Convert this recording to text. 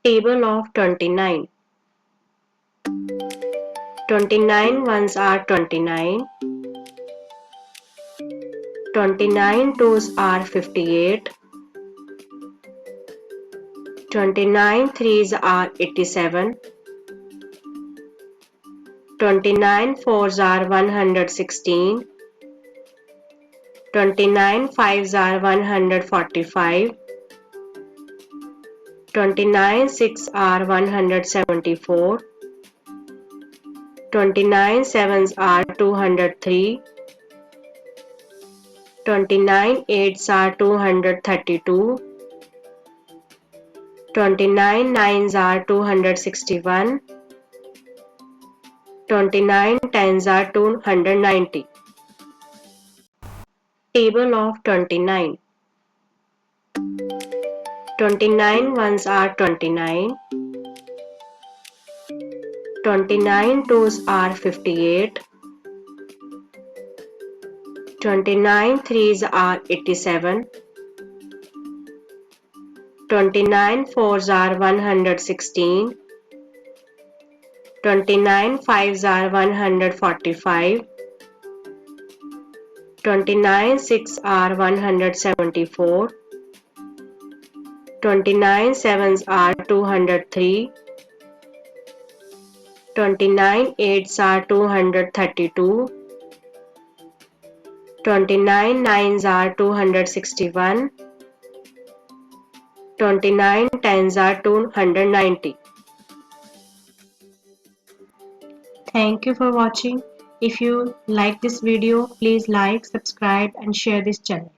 Table of 29. 29 ones are 29. 29 twos are 58. 29 threes are 87. 29 fours are 116. 29 fives are 145. 29 six are 174. 29 sevens are 203. 29 eights are 232. 29 nines are 261. 29 tens are 290. Table of 29. 29 ones are 29. 29 twos are 58. 29 threes are 87. 29 fours are 116. 29 fives are 145. 29 six are 174. 29 sevens are 203. 29 eights are 232. 29 nines are 261. 29 tens are 290. Thank you for watching. If you like this video, please like, subscribe and share this channel.